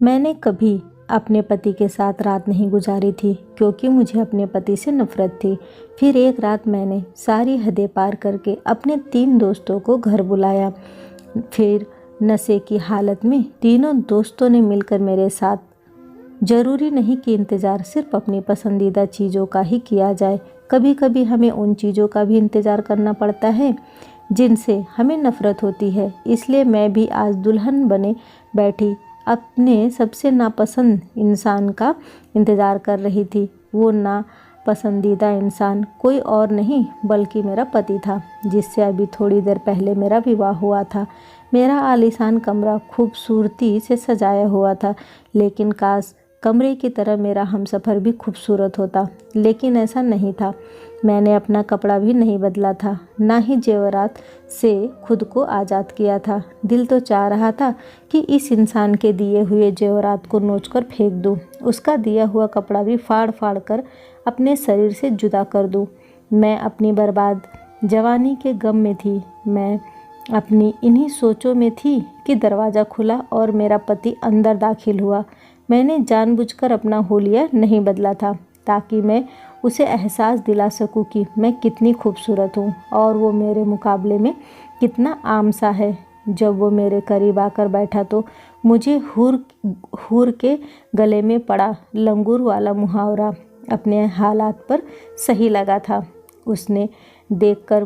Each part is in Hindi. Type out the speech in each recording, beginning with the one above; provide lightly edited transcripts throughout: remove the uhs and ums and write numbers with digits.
मैंने कभी अपने पति के साथ रात नहीं गुजारी थी क्योंकि मुझे अपने पति से नफरत थी। फिर एक रात मैंने सारी हदें पार करके अपने 3 दोस्तों को घर बुलाया। फिर नशे की हालत में तीनों दोस्तों ने मिलकर मेरे साथ, ज़रूरी नहीं कि इंतज़ार सिर्फ अपनी पसंदीदा चीज़ों का ही किया जाए, कभी कभी हमें उन चीज़ों का भी इंतज़ार करना पड़ता है जिनसे हमें नफ़रत होती है। इसलिए मैं भी आज दुल्हन बने बैठी अपने सबसे नापसंद इंसान का इंतज़ार कर रही थी। वो नापसंदीदा इंसान कोई और नहीं बल्कि मेरा पति था, जिससे अभी थोड़ी देर पहले मेरा विवाह हुआ था। मेरा आलीशान कमरा खूबसूरती से सजाया हुआ था, लेकिन काश कमरे की तरह मेरा हमसफ़र भी खूबसूरत होता, लेकिन ऐसा नहीं था। मैंने अपना कपड़ा भी नहीं बदला था, ना ही जेवरात से खुद को आज़ाद किया था। दिल तो चाह रहा था कि इस इंसान के दिए हुए जेवरात को नोचकर फेंक दूं, उसका दिया हुआ कपड़ा भी फाड़ फाड़ कर अपने शरीर से जुदा कर दूं। मैं अपनी बर्बाद जवानी के गम में थी। मैं अपनी इन्हीं सोचों में थी कि दरवाज़ा खुला और मेरा पति अंदर दाखिल हुआ। मैंने जानबूझकर अपना हुलिया नहीं बदला था ताकि मैं उसे एहसास दिला सकूं कि मैं कितनी खूबसूरत हूँ और वो मेरे मुकाबले में कितना आम सा है। जब वो मेरे करीब आकर बैठा तो मुझे हूर के गले में पड़ा लंगूर वाला मुहावरा अपने हालात पर सही लगा था। उसने देखकर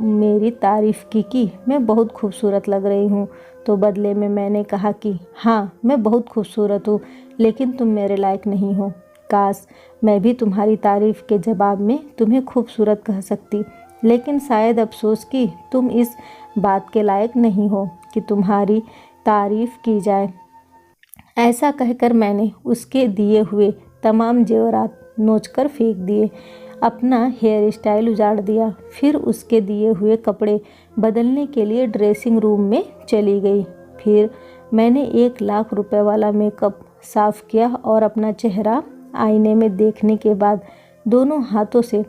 मेरी तारीफ़ की कि मैं बहुत खूबसूरत लग रही हूँ, तो बदले में मैंने कहा कि हाँ, मैं बहुत खूबसूरत हूँ, लेकिन तुम मेरे लायक नहीं हो। काश मैं भी तुम्हारी तारीफ़ के जवाब में तुम्हें खूबसूरत कह सकती, लेकिन शायद अफसोस कि तुम इस बात के लायक नहीं हो कि तुम्हारी तारीफ़ की जाए। ऐसा कहकर मैंने उसके दिए हुए तमाम जेवरात नोचकर फेंक दिए, अपना हेयर स्टाइल उजाड़ दिया। फिर उसके दिए हुए कपड़े बदलने के लिए ड्रेसिंग रूम में चली गई। फिर मैंने 1 लाख रुपए वाला मेकअप साफ़ किया और अपना चेहरा आईने में देखने के बाद दोनों हाथों से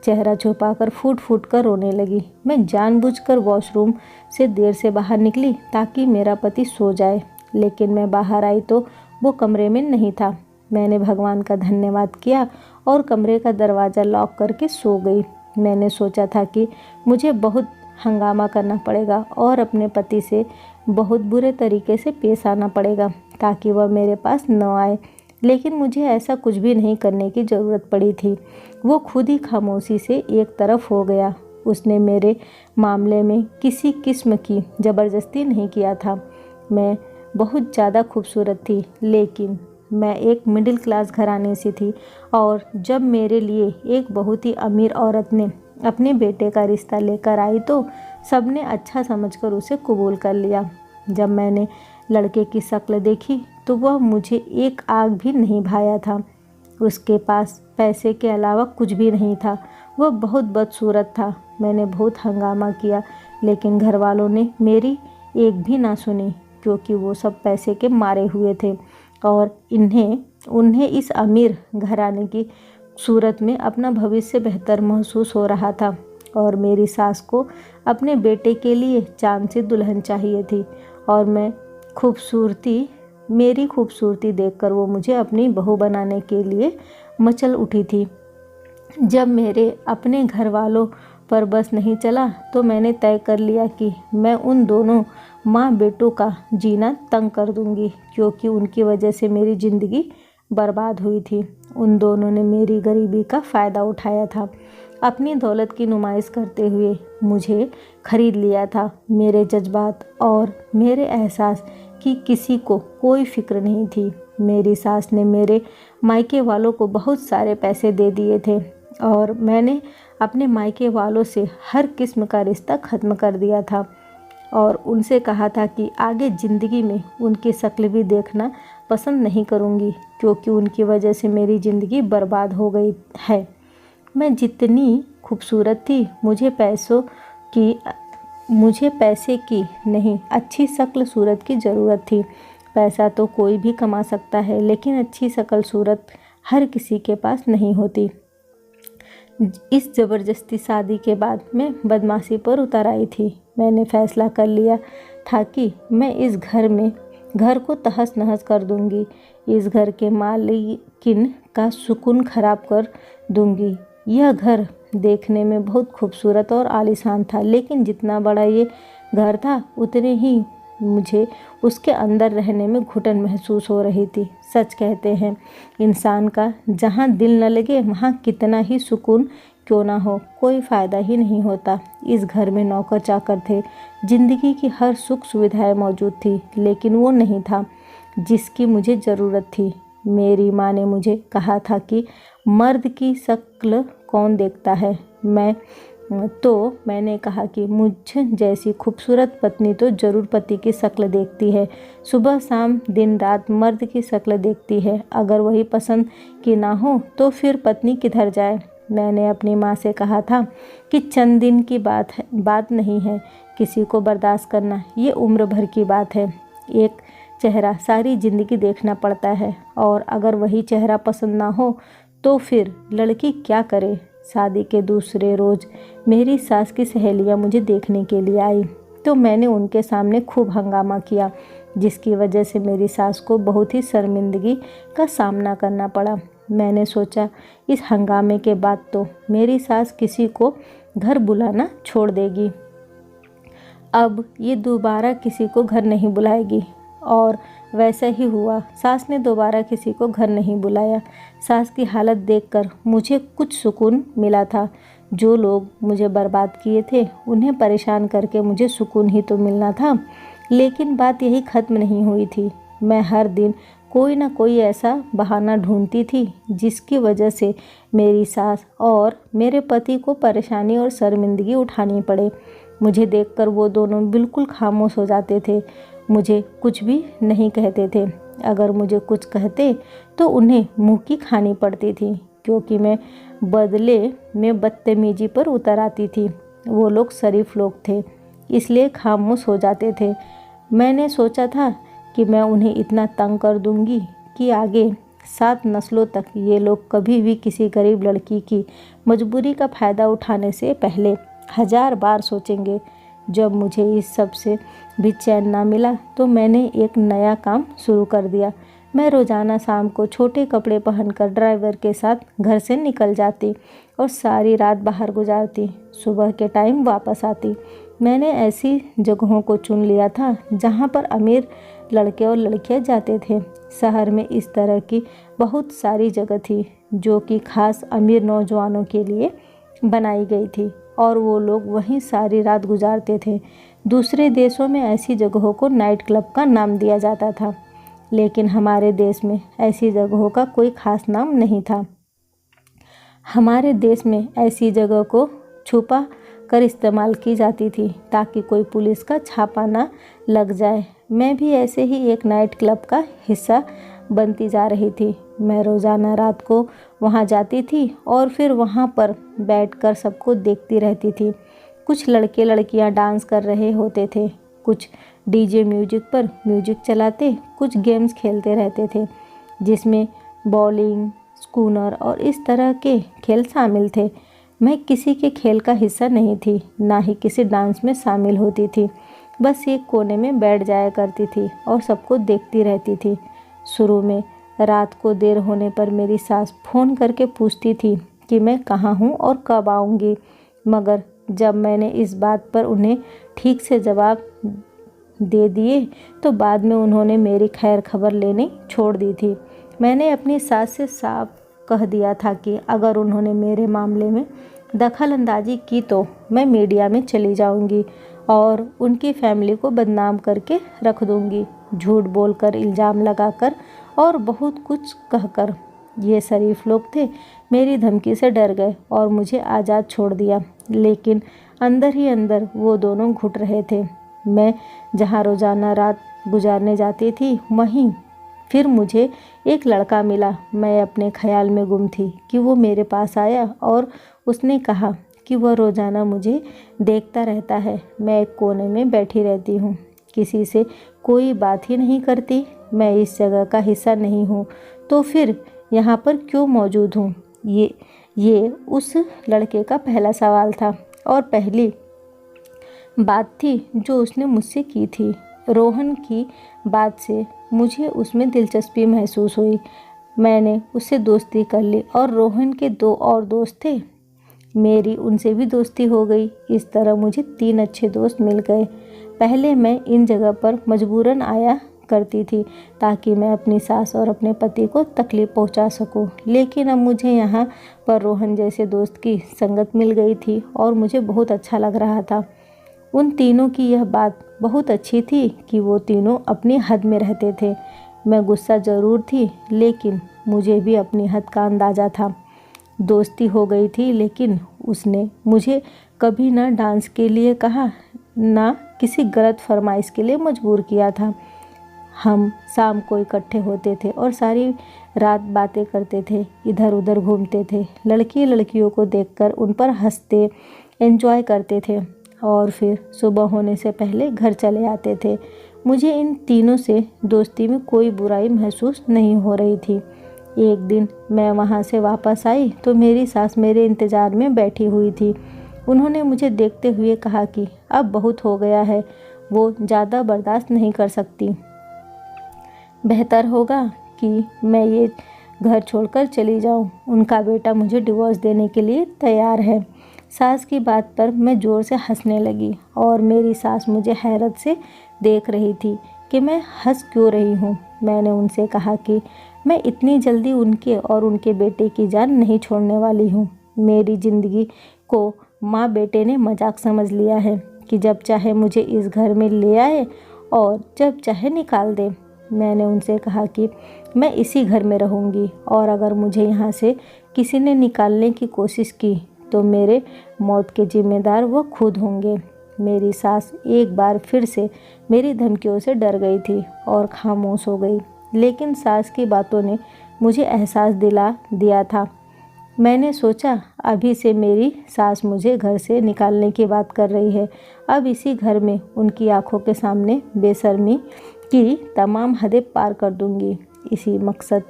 चेहरा छुपाकर फूट फूट कर रोने लगी। मैं जानबूझकर वॉशरूम से देर से बाहर निकली ताकि मेरा पति सो जाए, लेकिन मैं बाहर आई तो वो कमरे में नहीं था। मैंने भगवान का धन्यवाद किया और कमरे का दरवाज़ा लॉक करके सो गई। मैंने सोचा था कि मुझे बहुत हंगामा करना पड़ेगा और अपने पति से बहुत बुरे तरीके से पेश आना पड़ेगा ताकि वह मेरे पास न आए, लेकिन मुझे ऐसा कुछ भी नहीं करने की ज़रूरत पड़ी थी। वो खुद ही खामोशी से एक तरफ हो गया। उसने मेरे मामले में किसी किस्म की ज़बरदस्ती नहीं किया था। मैं बहुत ज़्यादा खूबसूरत थी, लेकिन मैं एक मिडिल क्लास घराने से थी, और जब मेरे लिए एक बहुत ही अमीर औरत ने अपने बेटे का रिश्ता लेकर आई तो सबने अच्छा समझकर उसे कबूल कर लिया। जब मैंने लड़के की शक्ल देखी तो वह मुझे एक आग भी नहीं भाया था। उसके पास पैसे के अलावा कुछ भी नहीं था। वह बहुत बदसूरत था। मैंने बहुत हंगामा किया, लेकिन घर वालों ने मेरी एक भी ना सुनी, क्योंकि वो सब पैसे के मारे हुए थे और उन्हें इस अमीर घराने की सूरत में अपना भविष्य बेहतर महसूस हो रहा था। और मेरी सास को अपने बेटे के लिए चांद सी दुल्हन चाहिए थी, और मेरी खूबसूरती देखकर वो मुझे अपनी बहू बनाने के लिए मचल उठी थी। जब मेरे अपने घर वालों पर बस नहीं चला तो मैंने तय कर लिया कि मैं उन दोनों माँ बेटों का जीना तंग कर दूंगी, क्योंकि उनकी वजह से मेरी ज़िंदगी बर्बाद हुई थी। उन दोनों ने मेरी गरीबी का फ़ायदा उठाया था। अपनी दौलत की नुमाइश करते हुए मुझे खरीद लिया था। मेरे जज्बात और मेरे एहसास की किसी को कोई फिक्र नहीं थी। मेरी सास ने मेरे मायके वालों को बहुत सारे पैसे दे दिए थे और मैंने अपने मायके वालों से हर किस्म का रिश्ता ख़त्म कर दिया था और उनसे कहा था कि आगे ज़िंदगी में उनकी शक्ल भी देखना पसंद नहीं करूँगी, क्योंकि उनकी वजह से मेरी ज़िंदगी बर्बाद हो गई है। मैं जितनी खूबसूरत थी, मुझे पैसे की नहीं, अच्छी शक्ल सूरत की ज़रूरत थी। पैसा तो कोई भी कमा सकता है, लेकिन अच्छी शक्ल सूरत हर किसी के पास नहीं होती। इस ज़बरदस्ती शादी के बाद मैं बदमाशी पर उतर आई थी। मैंने फैसला कर लिया था कि मैं इस घर में घर को तहस नहस कर दूंगी। इस घर के मालिकिन का सुकून खराब कर दूंगी। यह घर देखने में बहुत खूबसूरत और आलीशान था, लेकिन जितना बड़ा ये घर था उतने ही मुझे उसके अंदर रहने में घुटन महसूस हो रही थी। सच कहते हैं, इंसान का जहाँ दिल न लगे वहाँ कितना ही सुकून क्यों ना हो, कोई फ़ायदा ही नहीं होता। इस घर में नौकर चाकर थे, जिंदगी की हर सुख सुविधाएं मौजूद थी, लेकिन वो नहीं था जिसकी मुझे ज़रूरत थी। मेरी माँ ने मुझे कहा था कि मर्द की शक्ल कौन देखता है। मैंने कहा कि मुझ जैसी खूबसूरत पत्नी तो ज़रूर पति की शक्ल देखती है। सुबह शाम दिन रात मर्द की शक्ल देखती है। अगर वही पसंद की ना हो तो फिर पत्नी किधर जाए। मैंने अपनी माँ से कहा था कि चंद दिन की बात नहीं है, किसी को बर्दाश्त करना ये उम्र भर की बात है। एक चेहरा सारी ज़िंदगी देखना पड़ता है, और अगर वही चेहरा पसंद ना हो तो फिर लड़की क्या करे। शादी के दूसरे रोज़ मेरी सास की सहेलियां मुझे देखने के लिए आई, तो मैंने उनके सामने खूब हंगामा किया, जिसकी वजह से मेरी सास को बहुत ही शर्मिंदगी का सामना करना पड़ा। मैंने सोचा इस हंगामे के बाद तो मेरी सास किसी को घर बुलाना छोड़ देगी। अब ये दोबारा किसी को घर नहीं बुलाएगी। और वैसा ही हुआ। सास ने दोबारा किसी को घर नहीं बुलाया। सास की हालत देखकर मुझे कुछ सुकून मिला था। जो लोग मुझे बर्बाद किए थे उन्हें परेशान करके मुझे सुकून ही तो मिलना था। लेकिन बात यही ख़त्म नहीं हुई थी। मैं हर दिन कोई ना कोई ऐसा बहाना ढूंढती थी जिसकी वजह से मेरी सास और मेरे पति को परेशानी और शर्मिंदगी उठानी पड़े। मुझे देखकर वो दोनों बिल्कुल खामोश हो जाते थे, मुझे कुछ भी नहीं कहते थे। अगर मुझे कुछ कहते तो उन्हें मुँह की खानी पड़ती थी, क्योंकि मैं बदले में बदतमीजी पर उतर आती थी। वो लोग शरीफ लोग थे, इसलिए खामोश हो जाते थे। मैंने सोचा था कि मैं उन्हें इतना तंग कर दूंगी कि आगे 7 नस्लों तक ये लोग कभी भी किसी गरीब लड़की की मजबूरी का फ़ायदा उठाने से पहले 1000 बार सोचेंगे। जब मुझे इस सब से भी चैन ना मिला तो मैंने एक नया काम शुरू कर दिया। मैं रोज़ाना शाम को छोटे कपड़े पहनकर ड्राइवर के साथ घर से निकल जाती और सारी रात बाहर गुजारती। सुबह के टाइम वापस आती। मैंने ऐसी जगहों को चुन लिया था जहाँ पर अमीर लड़के और लड़कियाँ जाते थे। शहर में इस तरह की बहुत सारी जगह थी जो कि खास अमीर नौजवानों के लिए बनाई गई थी, और वो लोग वहीं सारी रात गुजारते थे। दूसरे देशों में ऐसी जगहों को नाइट क्लब का नाम दिया जाता था, लेकिन हमारे देश में ऐसी जगहों का कोई खास नाम नहीं था। हमारे देश में ऐसी जगह को छुपा कर इस्तेमाल की जाती थी ताकि कोई पुलिस का छापा ना लग जाए। मैं भी ऐसे ही एक नाइट क्लब का हिस्सा बनती जा रही थी। मैं रोज़ाना रात को वहाँ जाती थी और फिर वहाँ पर बैठकर सबको देखती रहती थी। कुछ लड़के लड़कियाँ डांस कर रहे होते थे, कुछ डीजे म्यूजिक पर म्यूजिक चलाते, कुछ गेम्स खेलते रहते थे जिसमें बॉलिंग, स्कूनर और इस तरह के खेल शामिल थे। मैं किसी के खेल का हिस्सा नहीं थी, ना ही किसी डांस में शामिल होती थी। बस एक कोने में बैठ जाया करती थी और सबको देखती रहती थी। शुरू में रात को देर होने पर मेरी सास फ़ोन करके पूछती थी कि मैं कहाँ हूँ और कब आऊँगी, मगर जब मैंने इस बात पर उन्हें ठीक से जवाब दे दिए तो बाद में उन्होंने मेरी खैर खबर लेनी छोड़ दी थी। मैंने अपनी सास से साफ कह दिया था कि अगर उन्होंने मेरे मामले में दखल अंदाजी की तो मैं मीडिया में चली जाऊंगी और उनकी फैमिली को बदनाम करके रख दूंगी, झूठ बोलकर, इल्ज़ाम लगाकर और बहुत कुछ कहकर। ये शरीफ लोग थे मेरी धमकी से डर गए और मुझे आज़ाद छोड़ दिया, लेकिन अंदर ही अंदर वो दोनों घुट रहे थे। मैं जहाँ रोज़ाना रात गुजारने जाती थी वहीं फिर मुझे एक लड़का मिला। मैं अपने ख्याल में गुम थी कि वो मेरे पास आया और उसने कहा कि वह रोज़ाना मुझे देखता रहता है। मैं एक कोने में बैठी रहती हूँ, किसी से कोई बात ही नहीं करती। मैं इस जगह का हिस्सा नहीं हूँ तो फिर यहाँ पर क्यों मौजूद हूँ? ये उस लड़के का पहला सवाल था और पहली बात थी जो उसने मुझसे की थी। रोहन की बात से मुझे उसमें दिलचस्पी महसूस हुई। मैंने उससे दोस्ती कर ली और रोहन के 2 और दोस्त थे, मेरी उनसे भी दोस्ती हो गई। इस तरह मुझे 3 अच्छे दोस्त मिल गए। पहले मैं इन जगह पर मजबूरन आया करती थी ताकि मैं अपनी सास और अपने पति को तकलीफ़ पहुंचा सकूं, लेकिन अब मुझे यहाँ पर रोहन जैसे दोस्त की संगत मिल गई थी और मुझे बहुत अच्छा लग रहा था। उन तीनों की यह बात बहुत अच्छी थी कि वो तीनों अपनी हद में रहते थे। मैं गुस्सा ज़रूर थी, लेकिन मुझे भी अपनी हद का अंदाज़ा था। दोस्ती हो गई थी, लेकिन उसने मुझे कभी ना डांस के लिए कहा, ना किसी गलत फरमाइश के लिए मजबूर किया था। हम शाम को इकट्ठे होते थे और सारी रात बातें करते थे, इधर उधर घूमते थे, लड़कियों को देखकर उन पर हंसते, एंजॉय करते थे और फिर सुबह होने से पहले घर चले आते थे। मुझे इन तीनों से दोस्ती में कोई बुराई महसूस नहीं हो रही थी। एक दिन मैं वहाँ से वापस आई तो मेरी सास मेरे इंतज़ार में बैठी हुई थी। उन्होंने मुझे देखते हुए कहा कि अब बहुत हो गया है, वो ज़्यादा बर्दाश्त नहीं कर सकती। बेहतर होगा कि मैं ये घर छोड़कर चली जाऊं। उनका बेटा मुझे डिवोर्स देने के लिए तैयार है। सास की बात पर मैं ज़ोर से हंसने लगी और मेरी सास मुझे हैरत से देख रही थी कि मैं हंस क्यों रही हूँ। मैंने उनसे कहा कि मैं इतनी जल्दी उनके और उनके बेटे की जान नहीं छोड़ने वाली हूँ। मेरी ज़िंदगी को माँ बेटे ने मजाक समझ लिया है कि जब चाहे मुझे इस घर में ले आए और जब चाहे निकाल दे। मैंने उनसे कहा कि मैं इसी घर में रहूँगी और अगर मुझे यहाँ से किसी ने निकालने की कोशिश की तो मेरे मौत के जिम्मेदार वो खुद होंगे। मेरी सास एक बार फिर से मेरी धमकियों से डर गई थी और खामोश हो गई, लेकिन सास की बातों ने मुझे एहसास दिला दिया था। मैंने सोचा अभी से मेरी सास मुझे घर से निकालने की बात कर रही है। अब इसी घर में उनकी आंखों के सामने बेशर्मी की तमाम हदें पार कर दूंगी। इसी मकसद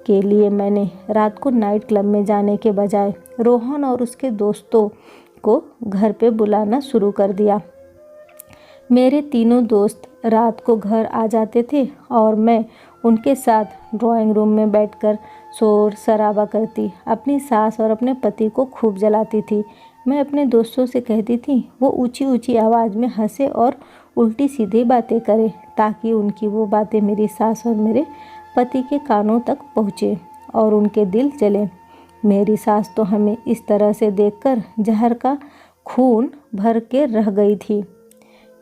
के लिए मैंने रात को नाइट क्लब में जाने के बजाय रोहन और उसके दोस्तों को घर पे बुलाना शुरू कर दिया। मेरे तीनों दोस्त रात को घर आ जाते थे और मैं उनके साथ ड्राइंग रूम में बैठकर शोर शराबा करती, अपनी सास और अपने पति को खूब जलाती थी। मैं अपने दोस्तों से कहती थी वो ऊंची ऊंची आवाज़ में हंसे और उल्टी सीधी बातें करे ताकि उनकी वो बातें मेरी सास और मेरे पति के कानों तक पहुँचे और उनके दिल जले। मेरी सास तो हमें इस तरह से देखकर जहर का खून भर के रह गई थी।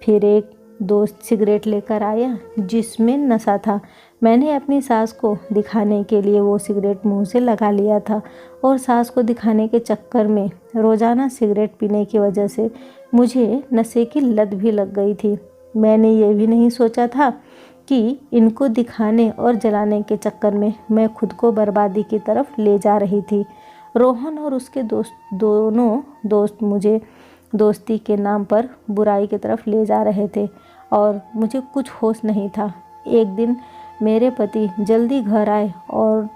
फिर एक दोस्त सिगरेट लेकर आया जिसमें नशा था। मैंने अपनी सास को दिखाने के लिए वो सिगरेट मुंह से लगा लिया था और सास को दिखाने के चक्कर में रोज़ाना सिगरेट पीने की वजह से मुझे नशे की लत भी लग गई थी। मैंने ये भी नहीं सोचा था कि इनको दिखाने और जलाने के चक्कर में मैं खुद को बर्बादी की तरफ ले जा रही थी। रोहन और उसके दोनों दोस्त मुझे दोस्ती के नाम पर बुराई की तरफ ले जा रहे थे और मुझे कुछ होश नहीं था। एक दिन मेरे पति जल्दी घर आए और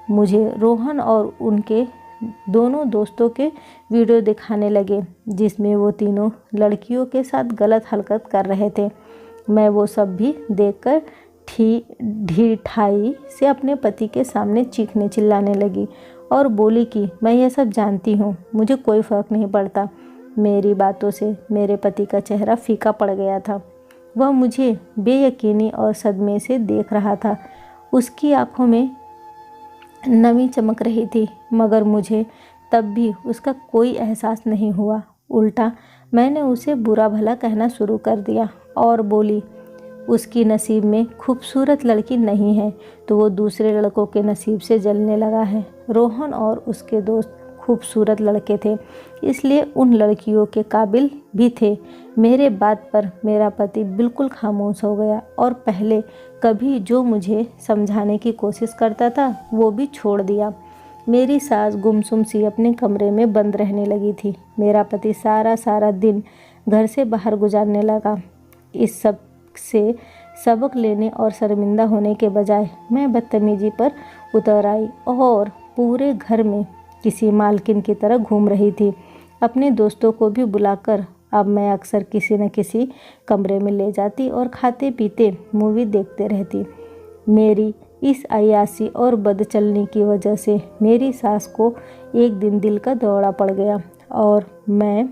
मुझे रोहन और उनके दोनों दोस्तों के वीडियो दिखाने लगे जिसमें वो तीनों लड़कियों के साथ गलत हरकत कर रहे थे। मैं वो सब भी देखकर ढिठाई से अपने पति के सामने चीखने चिल्लाने लगी और बोली कि मैं ये सब जानती हूँ, मुझे कोई फ़र्क नहीं पड़ता। मेरी बातों से मेरे पति का चेहरा फीका पड़ गया था। वह मुझे बेयकीनी और सदमे से देख रहा था। उसकी आंखों में नमी चमक रही थी, मगर मुझे तब भी उसका कोई एहसास नहीं हुआ। उल्टा मैंने उसे बुरा भला कहना शुरू कर दिया और बोली उसकी नसीब में खूबसूरत लड़की नहीं है तो वो दूसरे लड़कों के नसीब से जलने लगा है। रोहन और उसके दोस्त खूबसूरत लड़के थे, इसलिए उन लड़कियों के काबिल भी थे। मेरे बात पर मेरा पति बिल्कुल खामोश हो गया और पहले कभी जो मुझे समझाने की कोशिश करता था वो भी छोड़ दिया। मेरी सास गुमसुम सी अपने कमरे में बंद रहने लगी थी। मेरा पति सारा दिन घर से बाहर गुजारने लगा। इस सब से सबक लेने और शर्मिंदा होने के बजाय मैं बदतमीजी पर उतर आई और पूरे घर में किसी मालकिन की तरह घूम रही थी। अपने दोस्तों को भी बुलाकर अब मैं अक्सर किसी न किसी कमरे में ले जाती और खाते पीते मूवी देखते रहती। मेरी इस अय्याशी और बदचलनी की वजह से मेरी सास को एक दिन दिल का दौरा पड़ गया और मैं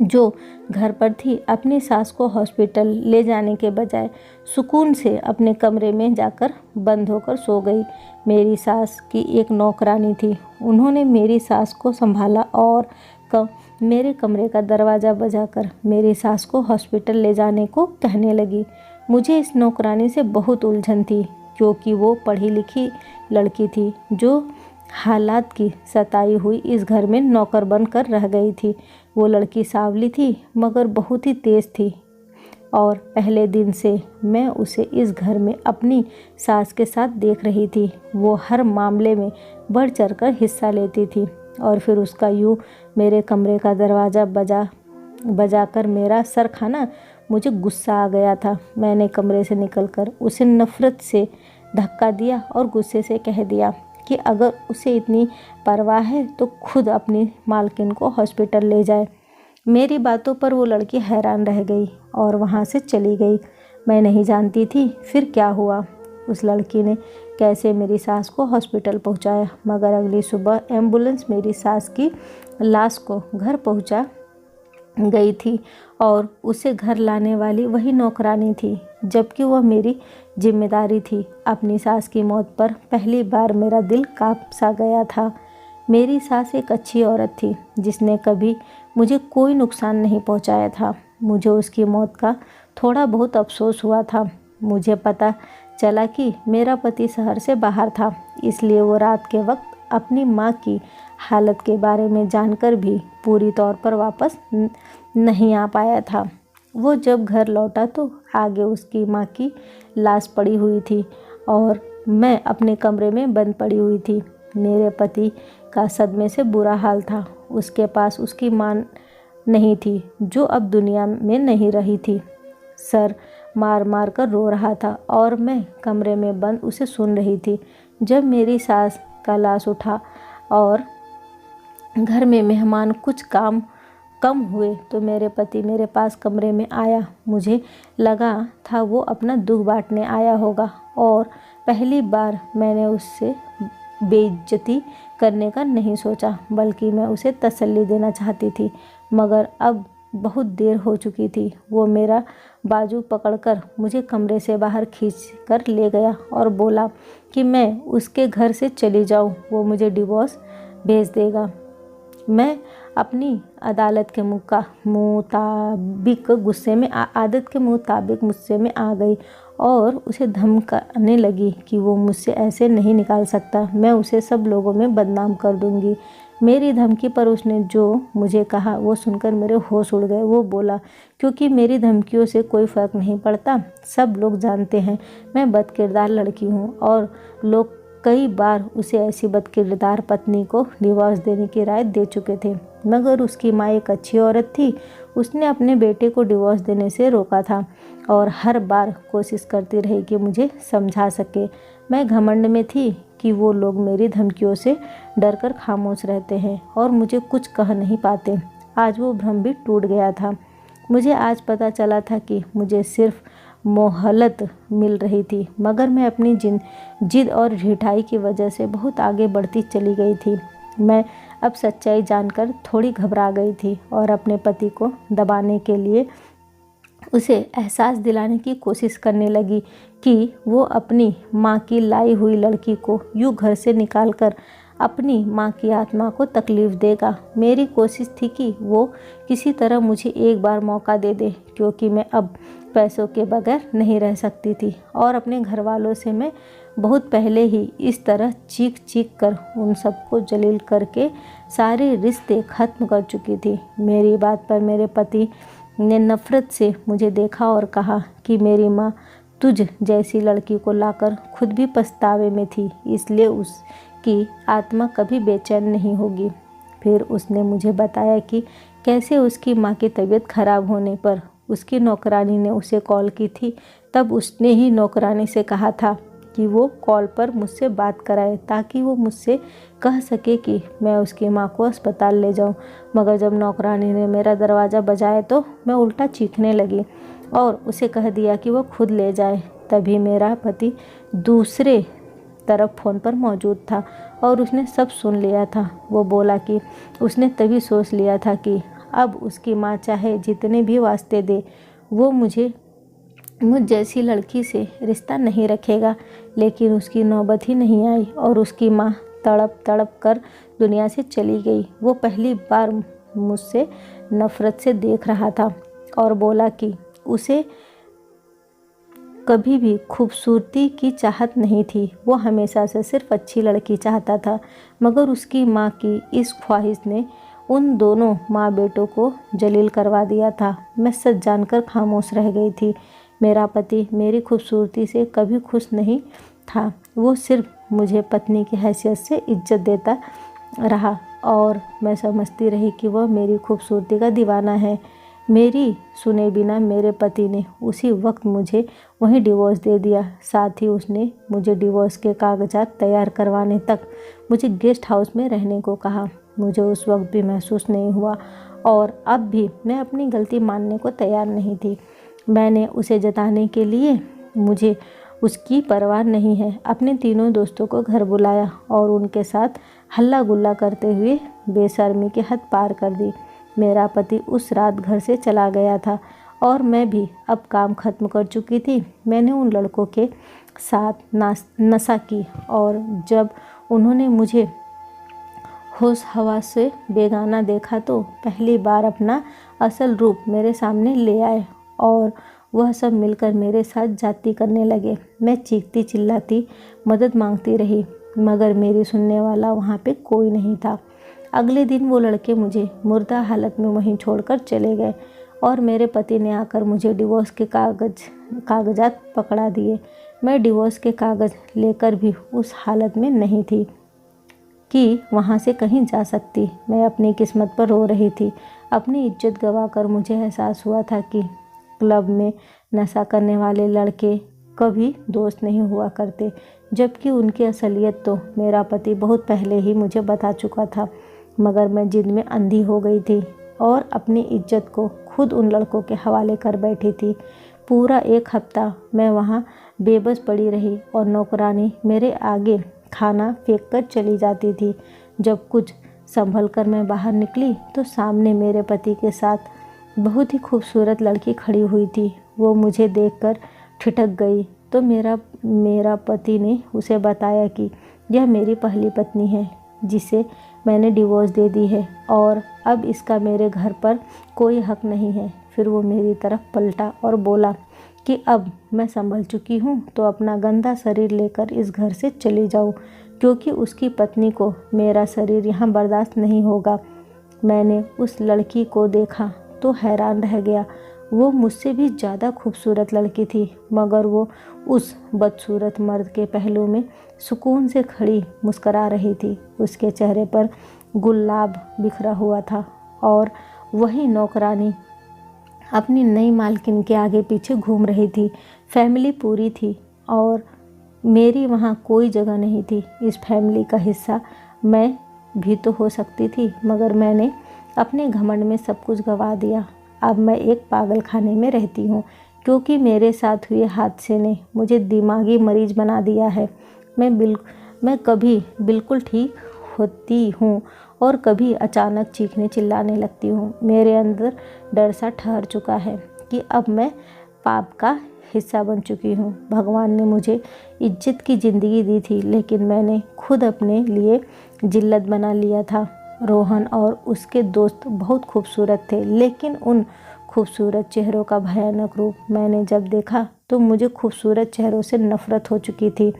जो घर पर थी अपनी सास को हॉस्पिटल ले जाने के बजाय सुकून से अपने कमरे में जाकर बंद होकर सो गई। मेरी सास की एक नौकरानी थी, उन्होंने मेरी सास को संभाला और मेरे कमरे का दरवाज़ा बजाकर मेरी सास को हॉस्पिटल ले जाने को कहने लगी। मुझे इस नौकरानी से बहुत उलझन थी क्योंकि वो पढ़ी लिखी लड़की थी जो हालात की सताई हुई इस घर में नौकर बनकर रह गई थी। वो लड़की सांवली थी मगर बहुत ही तेज़ थी और पहले दिन से मैं उसे इस घर में अपनी सास के साथ देख रही थी। वो हर मामले में बढ़ चढ़कर हिस्सा लेती थी और फिर उसका यूँ मेरे कमरे का दरवाज़ा बजाकर मेरा सर खाना मुझे गुस्सा आ गया था। मैंने कमरे से निकलकर उसे नफ़रत से धक्का दिया और गुस्से से कह दिया कि अगर उसे इतनी परवाह है तो खुद अपनी मालकिन को हॉस्पिटल ले जाए। मेरी बातों पर वो लड़की हैरान रह गई और वहाँ से चली गई। मैं नहीं जानती थी फिर क्या हुआ, उस लड़की ने कैसे मेरी सास को हॉस्पिटल पहुँचाया, मगर अगली सुबह एम्बुलेंस मेरी सास की लाश को घर पहुँचा गई थी और उसे घर लाने वाली वही नौकरानी थी, जबकि वह मेरी जिम्मेदारी थी। अपनी सास की मौत पर पहली बार मेरा दिल काँप सा गया था। मेरी सास एक अच्छी औरत थी जिसने कभी मुझे कोई नुकसान नहीं पहुंचाया था। मुझे उसकी मौत का थोड़ा बहुत अफसोस हुआ था। मुझे पता चला कि मेरा पति शहर से बाहर था, इसलिए वो रात के वक्त अपनी माँ की हालत के बारे में जानकर भी पूरी तौर पर वापस नहीं आ पाया था। वो जब घर लौटा तो आगे उसकी माँ की लाश पड़ी हुई थी और मैं अपने कमरे में बंद पड़ी हुई थी। मेरे पति का सदमे से बुरा हाल था। उसके पास उसकी माँ नहीं थी जो अब दुनिया में नहीं रही थी। सर मार मार कर रो रहा था और मैं कमरे में बंद उसे सुन रही थी। जब मेरी सास का लाश उठा और घर में मेहमान कुछ कम हुए तो मेरे पति मेरे पास कमरे में आया। मुझे लगा था वो अपना दुख बांटने आया होगा और पहली बार मैंने उससे बेइज्जती करने का नहीं सोचा, बल्कि मैं उसे तसल्ली देना चाहती थी। मगर अब बहुत देर हो चुकी थी। वो मेरा बाजू पकड़कर मुझे कमरे से बाहर खींच कर ले गया और बोला कि मैं उसके घर से चली जाऊं, वो मुझे डिवोर्स भेज देगा। मैं अपनी आदत के मुताबिक गुस्से में आ गई और उसे धमकाने लगी कि वो मुझसे ऐसे नहीं निकाल सकता, मैं उसे सब लोगों में बदनाम कर दूंगी। मेरी धमकी पर उसने जो मुझे कहा वो सुनकर मेरे होश उड़ गए। वो बोला, क्योंकि मेरी धमकियों से कोई फ़र्क नहीं पड़ता, सब लोग जानते हैं मैं बदकिरदार लड़की हूँ और लोग कई बार उसे ऐसी बदकिरदार पत्नी को डिवोर्स देने की राय दे चुके थे। मगर उसकी माँ एक अच्छी औरत थी, उसने अपने बेटे को डिवोर्स देने से रोका था और हर बार कोशिश करती रही कि मुझे समझा सके। मैं घमंड में थी कि वो लोग मेरी धमकियों से डरकर खामोश रहते हैं और मुझे कुछ कह नहीं पाते। आज वो भ्रम भी टूट गया था। मुझे आज पता चला था कि मुझे सिर्फ मोहलत मिल रही थी, मगर मैं अपनी जिद और ढिठाई की वजह से बहुत आगे बढ़ती चली गई थी। मैं अब सच्चाई जानकर थोड़ी घबरा गई थी और अपने पति को दबाने के लिए उसे एहसास दिलाने की कोशिश करने लगी कि वो अपनी माँ की लाई हुई लड़की को यूँ घर से निकालकर अपनी माँ की आत्मा को तकलीफ़ देगा। मेरी कोशिश थी कि वो किसी तरह मुझे एक बार मौका दे दे, क्योंकि मैं अब पैसों के बगैर नहीं रह सकती थी और अपने घर वालों से मैं बहुत पहले ही इस तरह चीख कर उन सबको जलील करके सारे रिश्ते ख़त्म कर चुकी थी। मेरी बात पर मेरे पति ने नफ़रत से मुझे देखा और कहा कि मेरी माँ तुझ जैसी लड़की को लाकर खुद भी पछतावे में थी, इसलिए उसकी आत्मा कभी बेचैन नहीं होगी। फिर उसने मुझे बताया कि कैसे उसकी माँ की तबीयत खराब होने पर उसकी नौकरानी ने उसे कॉल की थी। तब उसने ही नौकरानी से कहा था कि वो कॉल पर मुझसे बात कराए ताकि वो मुझसे कह सके कि मैं उसकी माँ को अस्पताल ले जाऊं। मगर जब नौकरानी ने मेरा दरवाज़ा बजाया तो मैं उल्टा चीखने लगी और उसे कह दिया कि वो खुद ले जाए। तभी मेरा पति दूसरे तरफ फ़ोन पर मौजूद था और उसने सब सुन लिया था। वो बोला कि उसने तभी सोच लिया था कि अब उसकी माँ चाहे जितने भी वास्ते दे, वो मुझ जैसी लड़की से रिश्ता नहीं रखेगा। लेकिन उसकी नौबत ही नहीं आई और उसकी माँ तड़प तड़प कर दुनिया से चली गई। वो पहली बार मुझसे नफ़रत से देख रहा था और बोला कि उसे कभी भी खूबसूरती की चाहत नहीं थी, वो हमेशा से सिर्फ अच्छी लड़की चाहता था। मगर उसकी माँ की इस ख्वाहिश ने उन दोनों माँ बेटों को जलील करवा दिया था। मैं सच जानकर खामोश रह गई थी। मेरा पति मेरी खूबसूरती से कभी खुश नहीं था। वो सिर्फ मुझे पत्नी की हैसियत से इज्जत देता रहा और मैं समझती रही कि वह मेरी खूबसूरती का दीवाना है। मेरी सुने बिना मेरे पति ने उसी वक्त मुझे वहीं डिवोर्स दे दिया। साथ ही उसने मुझे डिवोर्स के कागजात तैयार करवाने तक मुझे गेस्ट हाउस में रहने को कहा। मुझे उस वक्त भी महसूस नहीं हुआ और अब भी मैं अपनी गलती मानने को तैयार नहीं थी। मैंने उसे जताने के लिए मुझे उसकी परवाह नहीं है अपने तीनों दोस्तों को घर बुलाया और उनके साथ हल्ला गुल्ला करते हुए बेशर्मी की हद पार कर दी। मेरा पति उस रात घर से चला गया था और मैं भी अब काम ख़त्म कर चुकी थी। मैंने उन लड़कों के साथ नशा की और जब उन्होंने मुझे होश हवास से बेगाना देखा तो पहली बार अपना असल रूप मेरे सामने ले आए और वह सब मिलकर मेरे साथ जाती करने लगे। मैं चीखती चिल्लाती मदद मांगती रही मगर मेरी सुनने वाला वहाँ पे कोई नहीं था। अगले दिन वो लड़के मुझे मुर्दा हालत में वहीं छोड़कर चले गए और मेरे पति ने आकर मुझे डिवोर्स के कागजात पकड़ा दिए। मैं डिवोर्स के कागज़ लेकर भी उस हालत में नहीं थी कि वहाँ से कहीं जा सकती। मैं अपनी किस्मत पर रो रही थी। अपनी इज्जत गंवाकर मुझे एहसास हुआ था कि क्लब में नशा करने वाले लड़के कभी दोस्त नहीं हुआ करते, जबकि उनकी असलियत तो मेरा पति बहुत पहले ही मुझे बता चुका था। मगर मैं जिद में अंधी हो गई थी और अपनी इज्जत को खुद उन लड़कों के हवाले कर बैठी थी। पूरा 1 हफ्ता मैं वहाँ बेबस पड़ी रही और नौकरानी मेरे आगे खाना फेंक कर चली जाती थी। जब कुछ संभल कर मैं बाहर निकली तो सामने मेरे पति के साथ बहुत ही खूबसूरत लड़की खड़ी हुई थी। वो मुझे देखकर ठिठक गई तो मेरा पति ने उसे बताया कि यह मेरी पहली पत्नी है जिसे मैंने डिवोर्स दे दी है और अब इसका मेरे घर पर कोई हक नहीं है। फिर वो मेरी तरफ पलटा और बोला कि अब मैं संभल चुकी हूँ तो अपना गंदा शरीर लेकर इस घर से चली जाऊँ, क्योंकि उसकी पत्नी को मेरा शरीर यहाँ बर्दाश्त नहीं होगा। मैंने उस लड़की को देखा तो हैरान रह गया। वो मुझसे भी ज़्यादा खूबसूरत लड़की थी मगर वो उस बदसूरत मर्द के पहलू में सुकून से खड़ी मुस्करा रही थी। उसके चेहरे पर गुलाब बिखरा हुआ था और वही नौकरानी अपनी नई मालकिन के आगे पीछे घूम रही थी। फैमिली पूरी थी और मेरी वहाँ कोई जगह नहीं थी। इस फैमिली का हिस्सा मैं भी तो हो सकती थी मगर मैंने अपने घमंड में सब कुछ गंवा दिया। अब मैं एक पागल खाने में रहती हूँ क्योंकि मेरे साथ हुए हादसे ने मुझे दिमागी मरीज बना दिया है। मैं कभी बिल्कुल ठीक होती हूँ और कभी अचानक चीखने चिल्लाने लगती हूँ। मेरे अंदर डर सा ठहर चुका है कि अब मैं पाप का हिस्सा बन चुकी हूँ। भगवान ने मुझे इज्जत की ज़िंदगी दी थी लेकिन मैंने खुद अपने लिए जिल्लत बना लिया था। रोहन और उसके दोस्त बहुत खूबसूरत थे लेकिन उन खूबसूरत चेहरों का भयानक रूप मैंने जब देखा तो मुझे खूबसूरत चेहरों से नफ़रत हो चुकी थी।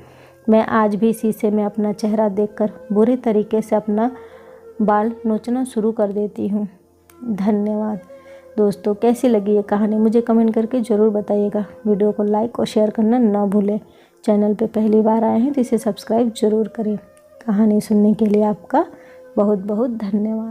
मैं आज भी शीशे में अपना चेहरा देखकर बुरे तरीके से अपना बाल नोचना शुरू कर देती हूँ। धन्यवाद दोस्तों। कैसी लगी ये कहानी मुझे कमेंट करके ज़रूर बताइएगा। वीडियो को लाइक और शेयर करना ना भूलें। चैनल पे पहली बार आए हैं तो इसे सब्सक्राइब ज़रूर करें। कहानी सुनने के लिए आपका बहुत बहुत धन्यवाद।